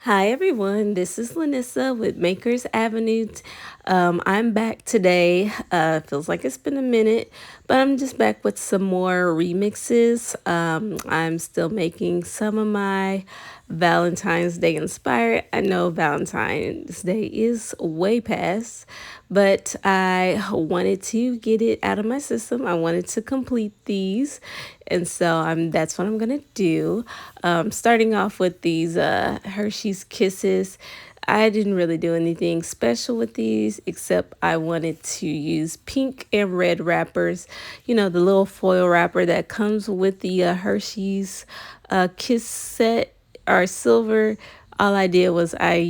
Hi everyone, this is Lynissa with Makers Avenue. I'm back today. Feels like it's been a minute, but I'm just back with some more remixes. I'm still making some of my Valentine's Day inspired. I know Valentine's Day is way past, but I wanted to get it out of my system. I wanted to complete these, and so that's what I'm gonna do. Starting off with these Hershey's Kisses. I didn't really do anything special with these except I wanted to use pink and red wrappers. You know, the little foil wrapper that comes with the Hershey's Kiss set or silver. All I did was I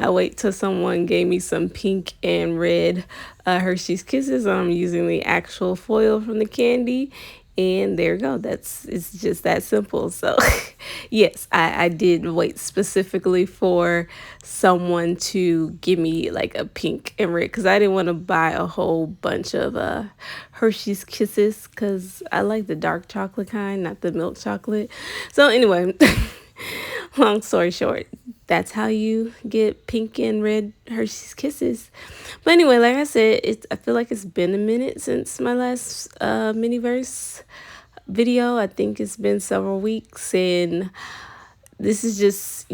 wait till someone gave me some pink and red Hershey's Kisses. I'm using the actual foil from the candy, and there you go. It's just that simple. So yes, I did wait specifically for someone to give me like a pink and red because I didn't want to buy a whole bunch of Hershey's Kisses because I like the dark chocolate kind, not the milk chocolate. So anyway, long story short, that's how you get pink and red Hershey's Kisses. But anyway, like I said, I feel like it's been a minute since my last Miniverse video. I think it's been several weeks, and this is just,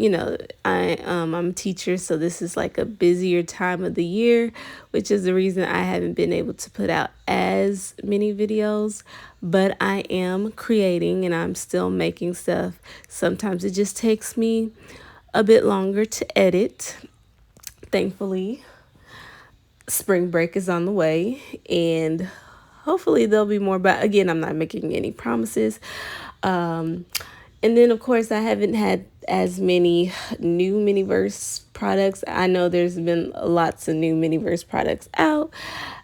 I'm a teacher, so this is like a busier time of the year, which is the reason I haven't been able to put out as many videos. But I am creating and I'm still making stuff. Sometimes it just takes me a bit longer to edit. Thankfully, spring break is on the way, and hopefully there'll be more. But again, I'm not making any promises. um and then of course I haven't had as many new Miniverse products. I know there's been lots of new Miniverse products out.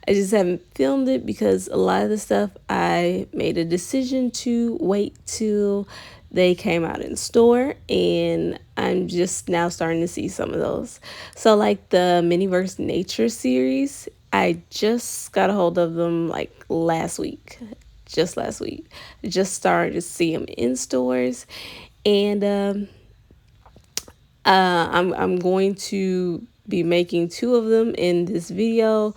I just haven't filmed it because a lot of the stuff I made a decision to wait till they came out in store, and I'm just now starting to see some of those. So like the Miniverse Nature series, I just got a hold of them like last week. Just last week. Just started to see them in stores, and I'm going to be making two of them in this video.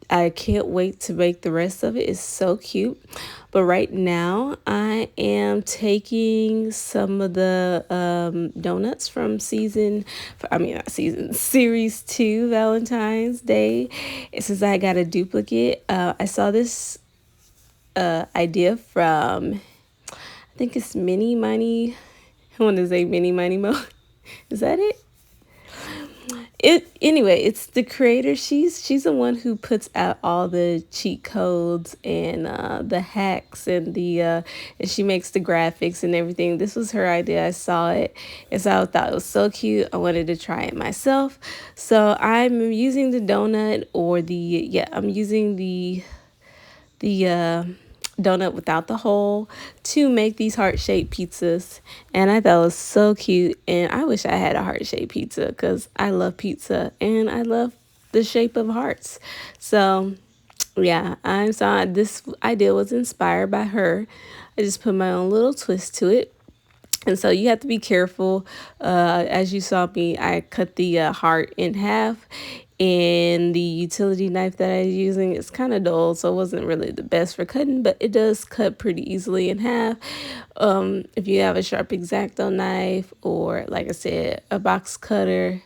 I can't wait to make the rest of it. It's so cute. But right now, I am taking some of the donuts from not season, series 2 Valentine's Day. Since I got a duplicate, I saw this idea from, I think it's Mini Money. I want to say Mini Money Mo. Is that it? It's the creator. She's the one who puts out all the cheat codes and the hacks and she makes the graphics and everything. This was her idea. I saw it, and so I thought it was so cute. I wanted to try it myself. So I'm using the donut or I'm using the donut without the hole to make these heart-shaped pizzas, and I thought it was so cute. And I wish I had a heart-shaped pizza because I love pizza and I love the shape of hearts. So yeah, I'm sorry, this idea was inspired by her. I just put my own little twist to it. And so you have to be careful. As you saw me, I cut the heart in half, and the utility knife that I was using is kind of dull, so it wasn't really the best for cutting, but it does cut pretty easily in half. If you have a sharp X-Acto knife or, like I said, a box cutter,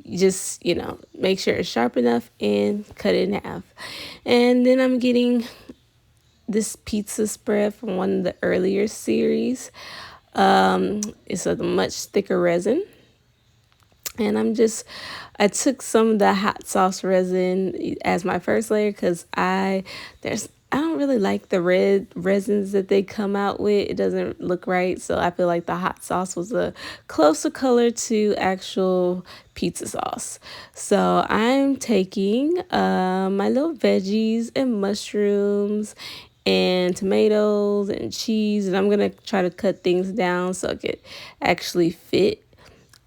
just, make sure it's sharp enough and cut it in half. And then I'm getting this pizza spread from one of the earlier series. It's a much thicker resin, and I took some of the hot sauce resin as my first layer because I don't really like the red resins that they come out with. It doesn't look right, so I feel like the hot sauce was a closer color to actual pizza sauce. So I'm taking my little veggies and mushrooms and tomatoes and cheese, and I'm gonna try to cut things down so it could actually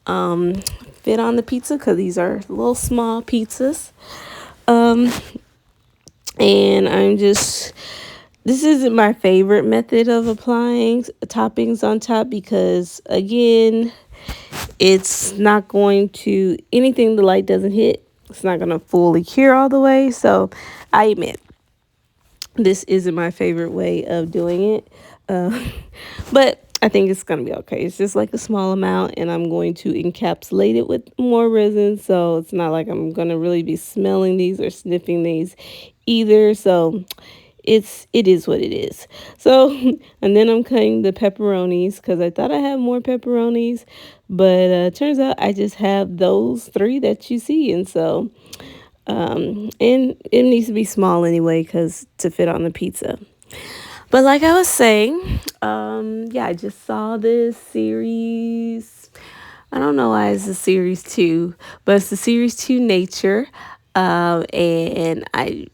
um fit on the pizza because these are little small pizzas. um and this isn't my favorite method of applying toppings on top because, again, it's not going to, anything the light doesn't hit, it's not going to fully cure all the way. So I admit, this isn't my favorite way of doing it. Uh, but I think it's going to be okay. It's just like a small amount, and I'm going to encapsulate it with more resin. So it's not like I'm going to really be smelling these or sniffing these either. So it is what it is. So, and then I'm cutting the pepperonis because I thought I had more pepperonis, but turns out I just have those three that you see. And so and it needs to be small anyway because to fit on the pizza. But like I was saying, yeah, I just saw this series. I don't know why it's a series two, but it's the series two Nature. And I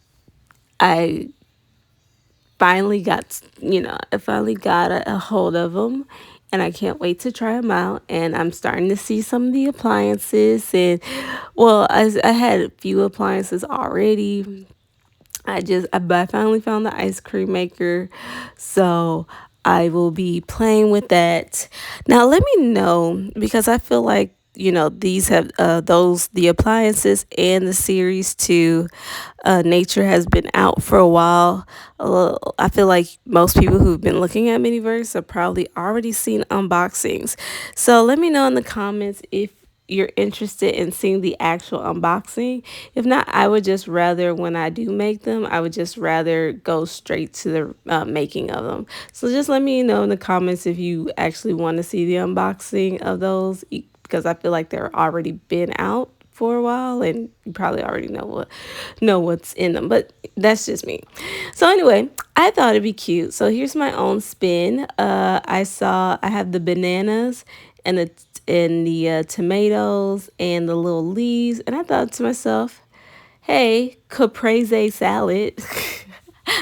finally got, I finally got a hold of them, and I can't wait to try them out. And I'm starting to see some of the appliances, and well, I had a few appliances already. But I finally found the ice cream maker, so I will be playing with that. Now, let me know because I feel like these have the appliances and the series to Nature has been out for a while. I feel like most people who've been looking at Miniverse have probably already seen unboxings. So let me know in the comments if you're interested in seeing the actual unboxing. If not, I would just rather, when I do make them, I would just rather go straight to the making of them. So just let me know in the comments if you actually want to see the unboxing of those, because I feel like they're already been out for a while and you probably already know what's in them, but that's just me. So anyway, I thought it'd be cute, so here's my own spin. I have the bananas and the tomatoes and the little leaves, and I thought to myself, hey, caprese salad.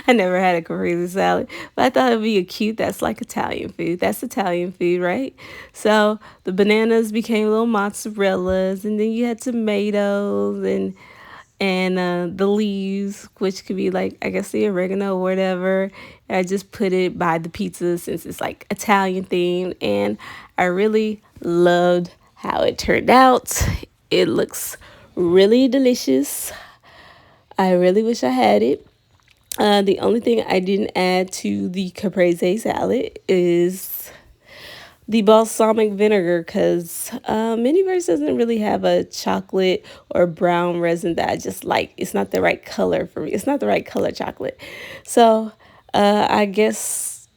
I never had a caprese salad, but I thought it'd be a cute. That's like Italian food. That's Italian food, right? So the bananas became little mozzarellas, and then you had tomatoes and the leaves, which could be like, I guess, the oregano or whatever. And I just put it by the pizza since it's like Italian themed, and I really loved how it turned out. It looks really delicious. I really wish I had it. The only thing I didn't add to the caprese salad is the balsamic vinegar because Miniverse doesn't really have a chocolate or brown resin that I just like. It's not the right color for me. It's not the right color chocolate. So I guess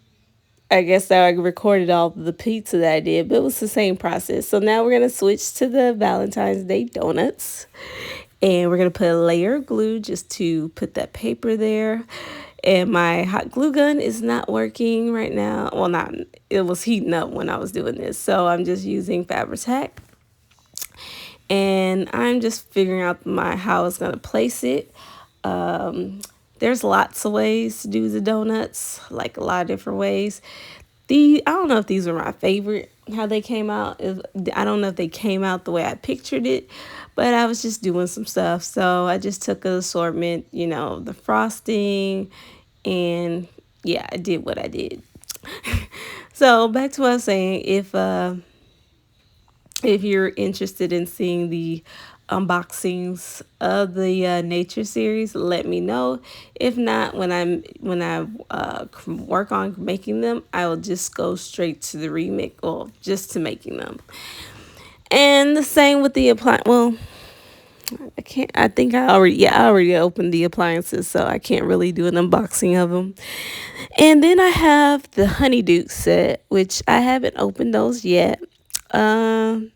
that I recorded all the pizza that I did, but it was the same process. So now we're going to switch to the Valentine's Day donuts. And we're going to put a layer of glue just to put that paper there. And my hot glue gun is not working right now. Well, not, it was heating up when I was doing this. So I'm just using Fabri-Tac. And I'm just figuring out how I was going to place it. There's lots of ways to do the donuts, like a lot of different ways. I don't know if these were my favorite, how they came out. I don't know if they came out the way I pictured it, but I was just doing some stuff. So I just took an assortment, the frosting, and yeah, I did what I did. So back to what I was saying, if you're interested in seeing the unboxings of the Nature series, let me know. If not, when I work on making them, I will just go straight to the remix, or just to making them. And the same with the appliance. Well, I can't. I think I already opened the appliances, so I can't really do an unboxing of them. And then I have the Honeydew set, which I haven't opened those yet. Um.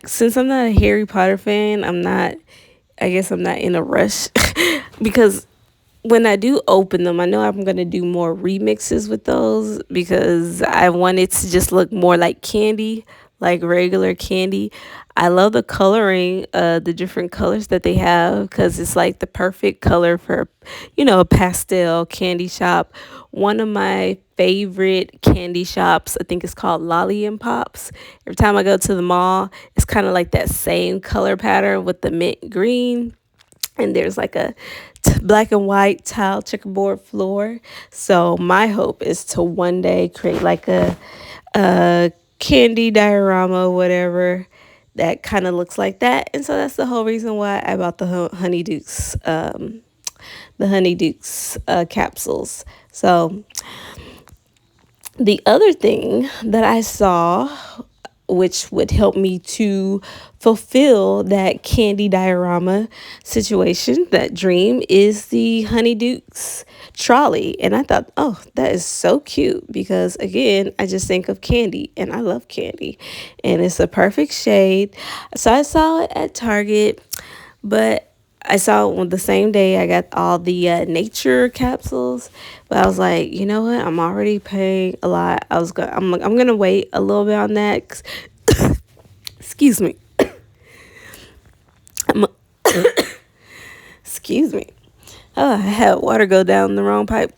Since I'm not a Harry Potter fan, I guess I'm not in a rush because when I do open them, I know I'm going to do more remixes with those because I want it to just look more like candy, like regular candy. I love the coloring, the different colors that they have because it's like the perfect color for, a pastel candy shop. One of my favorite candy shops, I think it's called Lolly and Pops. Every time I go to the mall, it's kind of like that same color pattern with the mint green, and there's like a black and white tile checkerboard floor. So my hope is to one day create like a candy diorama, whatever, that kind of looks like that. And so that's the whole reason why I bought the Honeydukes capsules. So the other thing that I saw, which would help me to fulfill that candy diorama situation, that dream, is the Honeydukes trolley. And I thought, oh, that is so cute because, again, I just think of candy and I love candy. And it's a perfect shade. So I saw it at Target, but I saw it on the same day I got all the nature capsules, but I was like, you know what? I'm already paying a lot. I'm gonna wait a little bit on that. Excuse me. I'm, excuse me. Oh, I had water go down the wrong pipe,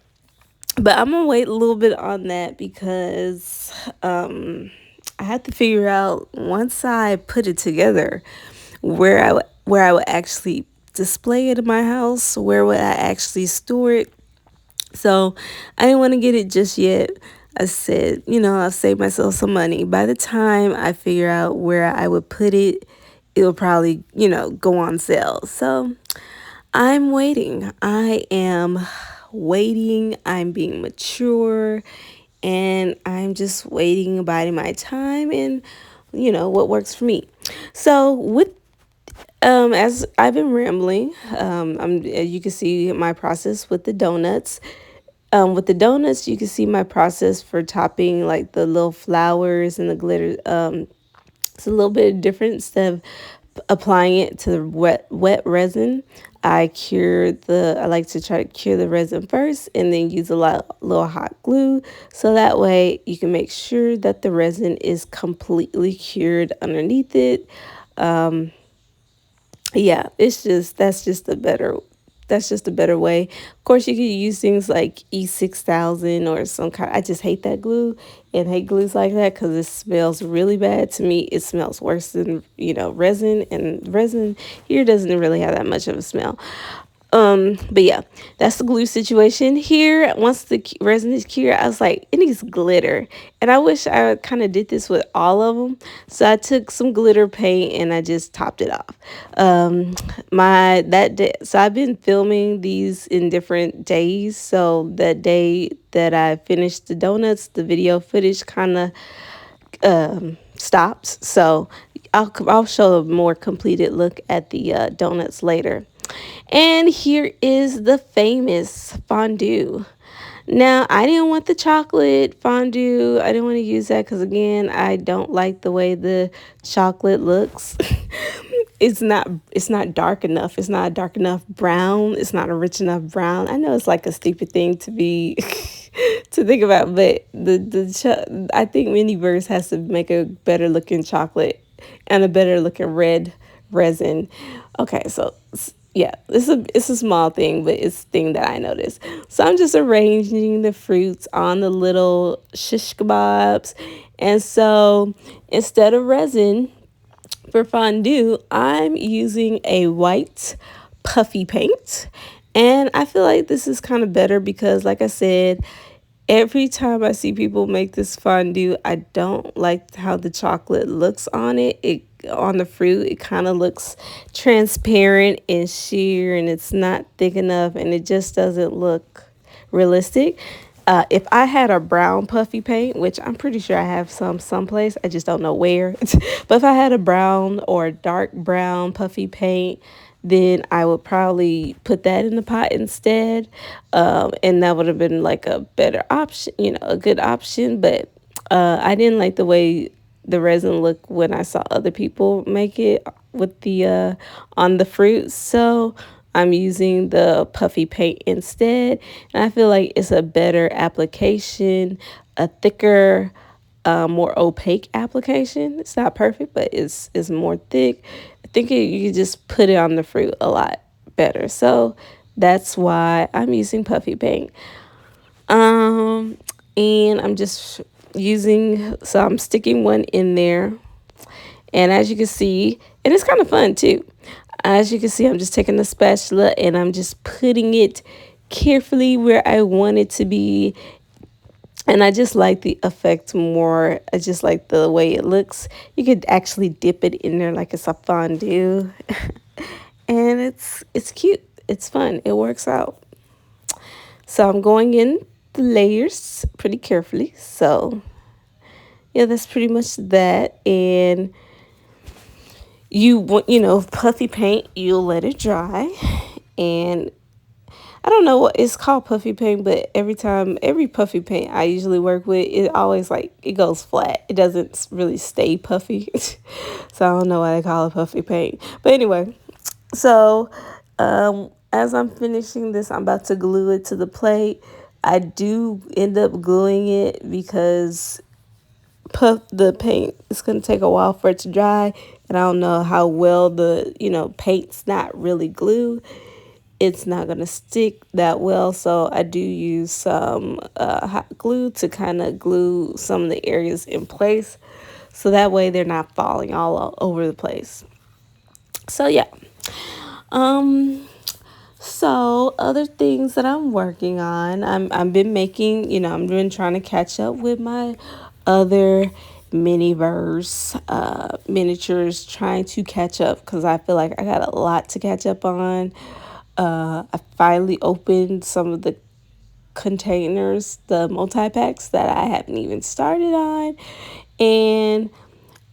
but I'm gonna wait a little bit on that because I have to figure out once I put it together where I would actually display it in my house. Where would I actually store it? So I didn't want to get it just yet. I said, I'll save myself some money. By the time I figure out where I would put it, it'll probably, go on sale. So I'm waiting. I am waiting. I'm being mature and I'm just waiting, biding my time and, what works for me. So as I've been rambling, you can see my process with the donuts. With the donuts, you can see my process for topping like the little flowers and the glitter. It's a little bit different. Instead of applying it to the wet resin, I like to try to cure the resin first and then use little hot glue. So that way you can make sure that the resin is completely cured underneath it. Yeah, that's just a better way. Of course, you could use things like E6000 or some kind. I just hate that glue and hate glues like that because it smells really bad. To me, it smells worse than, resin, and resin here doesn't really have that much of a smell. But yeah, that's the glue situation here. Once the resin is cured, I was like, it needs glitter, and I wish I kind of did this with all of them. So I took some glitter paint and I just topped it off. My that day, so I've been filming these in different days. So that day that I finished the donuts, the video footage kind of stops. So I'll show a more completed look at the donuts later. And here is the famous fondue. Now, I didn't want the chocolate fondue. I didn't want to use that because, again, I don't like the way the chocolate looks. It's not dark enough. It's not a dark enough brown. It's not a rich enough brown. I know it's like a stupid thing to be to think about, but I think MINIVERSE has to make a better looking chocolate and a better looking red resin. Okay, so yeah, it's a small thing, but it's a thing that I noticed. So I'm just arranging the fruits on the little shish kebabs. And so instead of resin for fondue, I'm using a white puffy paint. And I feel like this is kind of better because, like I said, every time I see people make this fondue, I don't like how the chocolate looks on it. On the fruit, it kind of looks transparent and sheer, and it's not thick enough, and it just doesn't look realistic. If I had a brown puffy paint, which I'm pretty sure I have someplace, I just don't know where. But if I had a brown or a dark brown puffy paint, then I would probably put that in the pot instead. And that would have been like a better option, a good option. But I didn't like the way the resin looked when I saw other people make it with the on the fruit. So I'm using the puffy paint instead. And I feel like it's a better application, a thicker, more opaque application. It's not perfect, but it's more thick. I think you can just put it on the fruit a lot better. So that's why I'm using puffy paint. And I'm just so I'm sticking one in there. And as you can see, and it's kind of fun too. As you can see, I'm just taking the spatula and I'm just putting it carefully where I want it to be. And I just like the effect more. I just like the way it looks. You could actually dip it in there like it's a fondue. And it's cute. It's fun. It works out. So I'm going in the layers pretty carefully. So yeah, that's pretty much that. And you want, puffy paint, you'll let it dry. And I don't know what it's called, puffy paint, but every puffy paint I usually work with, it always like it goes flat. It doesn't really stay puffy. So I don't know why they call it puffy paint. But anyway, so as I'm finishing this, I'm about to glue it to the plate. I do end up gluing it because the paint is going to take a while for it to dry, and I don't know how well the paint's not really glue. It's not going to stick that well, so I do use some hot glue to kind of glue some of the areas in place, so that way they're not falling all over the place. So yeah. um so other things that I'm working on, I've been making, I've been trying to catch up with my other miniverse miniatures, trying to catch up because I feel like I got a lot to catch up on. I finally opened some of the containers, the multi-packs that I haven't even started on. And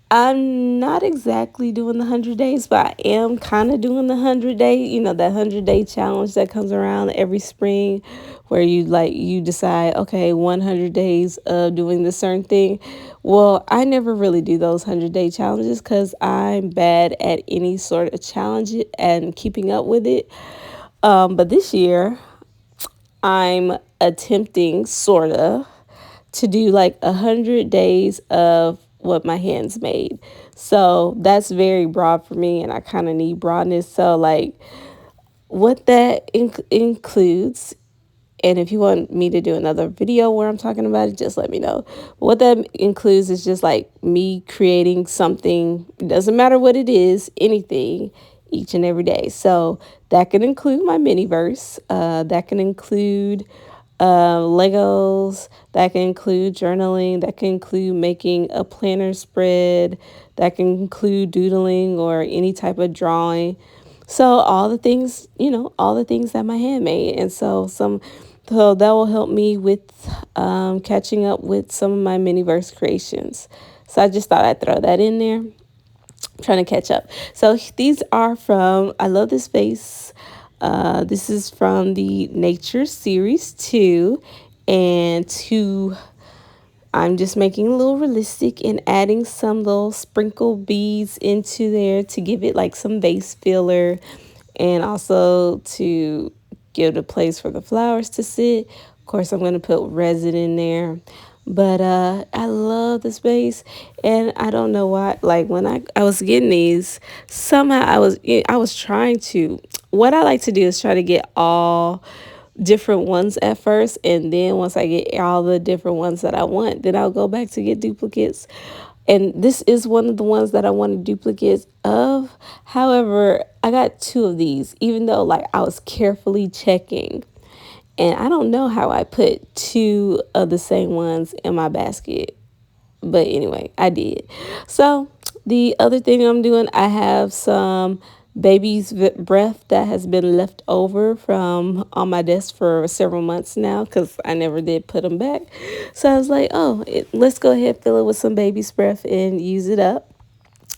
I'm not exactly doing the 100 days, but I am kind of doing the 100 day, that 100 day challenge that comes around every spring where you decide, okay, 100 days of doing this certain thing. Well, I never really do those 100 day challenges because I'm bad at any sort of challenge and keeping up with it. But this year, I'm attempting sorta to do like 100 days of what my hands made. So that's very broad for me, and I kind of need broadness. So like what that includes, and if you want me to do another video where I'm talking about it, just let me know. What that includes is just like me creating something, it doesn't matter what it is, anything, each and every day. So that can include my miniverse. That can include Legos. That can include journaling. That can include making a planner spread. That can include doodling or any type of drawing. So all the things, all the things that my hand made. And so that will help me with catching up with some of my miniverse creations. So I just thought I'd throw that in there. I'm trying to catch up. So these are from, I love this vase. This is from the Nature Series 2. And I'm just making a little realistic and adding some little sprinkle beads into there to give it like some vase filler, and also to give it a place for the flowers to sit. Of course, I'm going to put resin in there. But I love this vase, and I don't know why. Like when I was getting these, somehow I was trying to. What I like to do is try to get all different ones at first, and then once I get all the different ones that I want, then I'll go back to get duplicates. And this is one of the ones that I wanted duplicates of. However, I got two of these, even though like I was carefully checking, and I don't know how I put two of the same ones in my basket. But anyway, I did. So the other thing I'm doing, I have some baby's breath that has been left over from on my desk for several months now because I never did put them back. So I was like, oh, let's go ahead, fill it with some baby's breath and use it up.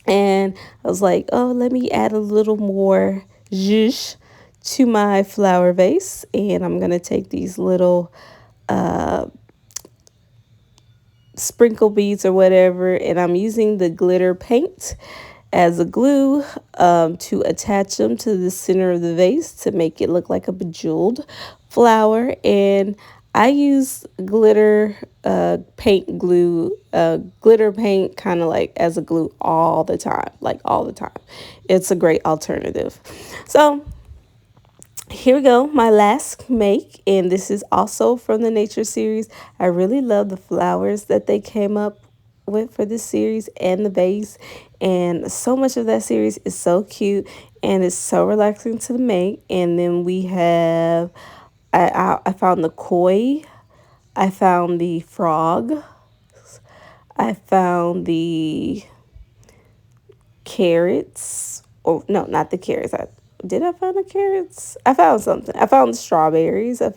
And I was like, oh, let me add a little more zhuzh to my flower vase. And I'm going to take these little sprinkle beads or whatever, and I'm using the glitter paint as a glue to attach them to the center of the vase to make it look like a bejeweled flower. And I use glitter paint glue, glitter paint kind of like as a glue all the time, like all the time. It's a great alternative. So here we go, my last make, and this is also from the Nature series. I really love the flowers that they came up with for this series and the vase, and so much of that series is so cute and it's so relaxing to make. And then we have, I found the koi. I found the frog. I found the carrots. Oh no, not the carrots. Did I find the carrots? I found something. I found the strawberries. I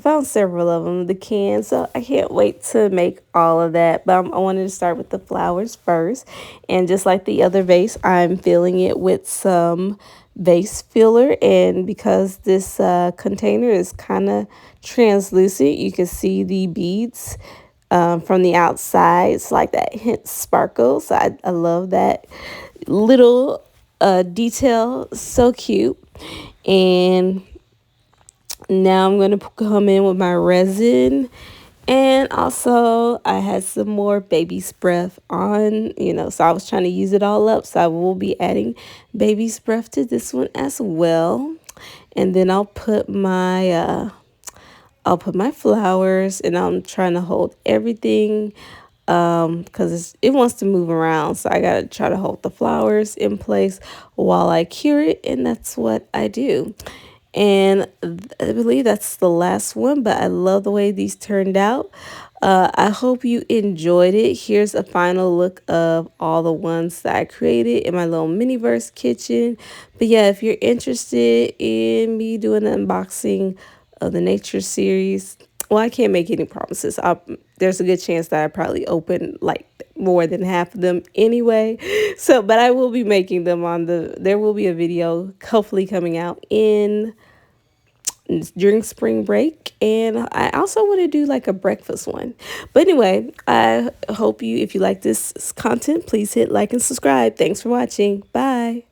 found several of them. The cans. So I can't wait to make all of that. But I wanted to start with the flowers first, and just like the other vase, I'm filling it with some vase filler. And because this container is kind of translucent, you can see the beads from the outside. It's like that hint sparkle. So I love that little detail. So cute. And now I'm going to come in with my resin. And also, I had some more baby's breath on, so I was trying to use it all up. So I will be adding baby's breath to this one as well. And then I'll put my flowers, and I'm trying to hold everything because it wants to move around. So I got to try to hold the flowers in place while I cure it, and that's what I do. And I believe that's the last one, but I love the way these turned out. I hope you enjoyed it. Here's a final look of all the ones that I created in my little Miniverse kitchen. But yeah, if you're interested in me doing an unboxing of the nature series, well, I can't make any promises. There's a good chance that I probably open like more than half of them anyway. So, but I will be making them there will be a video hopefully coming out during spring break, and I also want to do like a breakfast one. But anyway, I hope if you like this content, please hit like and subscribe. Thanks for watching. Bye.